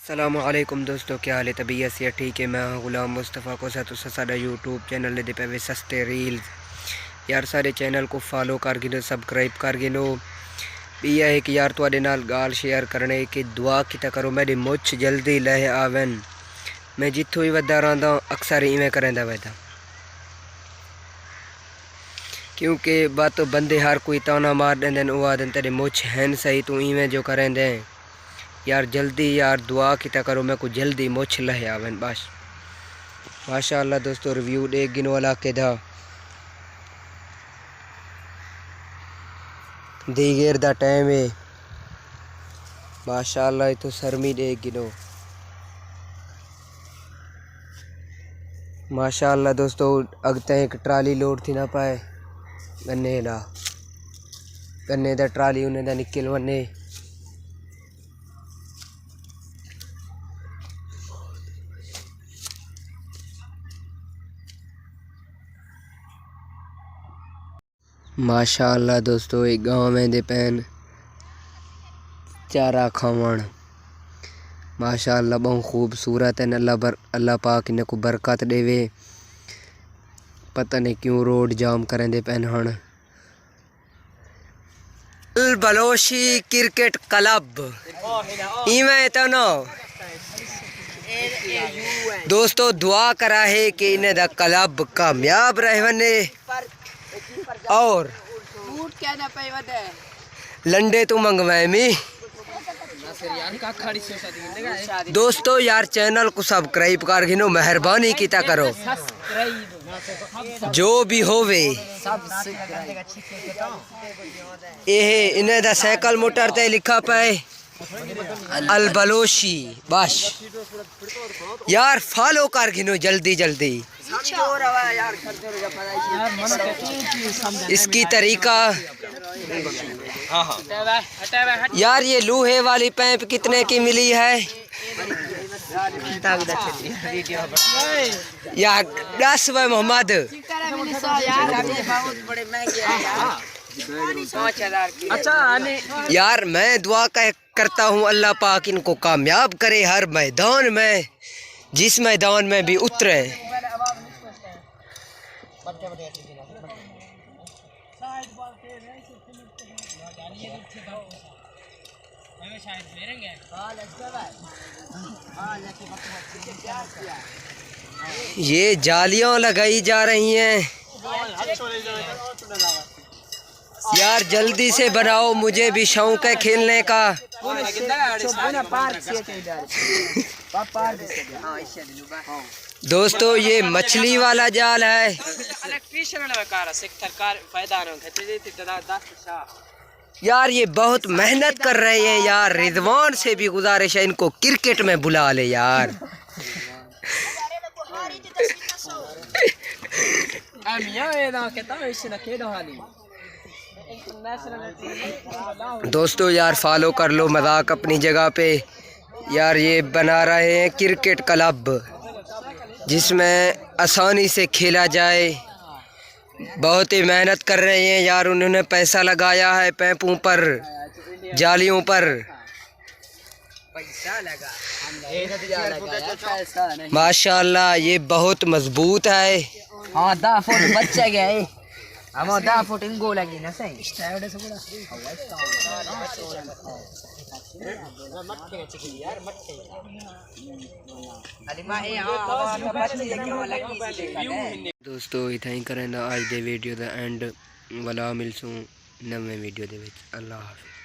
अस्सलामुअलैकुम दोस्तों, क्या हाल है? तबीयत से ठीक है। मैं गुलाम मुस्तफ़ा को साडा यूट्यूब चैनल दे पे सस्ते रील्स यार सारे चैनल को फॉलो कर गिनो, सबसक्राइब कर गिनो। भी यह है कि यार तुहाडे नाल गाल शेयर करने की दुआ किता करो मेरी मुछ जल्दी लह आवन। मैं जिथों ही वदा रहा अक्सर इवें करेंदा वैदा, क्योंकि बात बंदे हर कोई ताना मार देंदे वो आदन तेरे मुछ हैं सही तू इवें जो करेंदे यार। जल्दी यार दुआ किता करो मैं को जल्दी मुछ लह आवन बस। माशाअल्लाह दोस्तों, रिव्यू देख गिनो वाला के दा दीगेर दा टाइम है। माशाअल्लाह तो सरमी देख गिनो। माशाअल्लाह दोस्तों, अगते एक ट्राली लोड थी ना पाए गन्ने दा ट्राली उन्हें दा निकल वने। माशाअल्लाह दोस्तों, एक गाँव में दे पैन चारा खावन। माशाअल्लाह बहुत खूबसूरत है। अल्लाह पाक इन्हें को बरकत देवे। पता नहीं क्यों रोड जाम करें दे पैन हन। अल बलोशी क्रिकेट क्लब इवें तो नो दोस्तों, दुआ करा है कि इन्हें दा क्लब कामयाब रहे वने और लंडे तो मंगवाए मी। दोस्तों यार चैनल को सब्सक्राइब कर गिनो, मेहरबानी किता करो जो भी होवे। ये इन्हें दा साइकिल मोटर ते लिखा पाए अल बलोशी बस यार, फॉलो कर गिनो जल्दी जल्दी। इसकी तरीका यार, ये लूहे वाली पैप कितने की मिली है यार? 10 वे मोहम्मद यार। मैं दुआ करता हूँ अल्लाह पाक इनको कामयाब करे हर मैदान में, जिस मैदान में भी उतरे। ये जालियां लगाई जा रही हैं यार, जल्दी से बनाओ, मुझे भी शौक है खेलने का। दोस्तों ये मछली वाला जाल है यार। ये बहुत मेहनत कर रहे हैं यार। रिजवान से भी गुजारिश है इनको क्रिकेट में बुला ले यार। दोस्तों यार फॉलो कर लो, मजाक अपनी जगह पे यार। ये बना रहे हैं क्रिकेट क्लब जिसमें आसानी से खेला जाए। बहुत ही मेहनत कर रहे हैं यार, उन्होंने पैसा लगाया है पैपों पर, जालियों पर। माशाअल्लाह ये बहुत मजबूत है। हाँ 10 फुट बच्चा गया है। हम 10 फुट इंगो लगी ना सही। दोस्तों इतना ही करें आज दे वीडियो दा एंड वाला मिलसूँ नवे वीडियो दे विच। अल्लाह हाफिज़।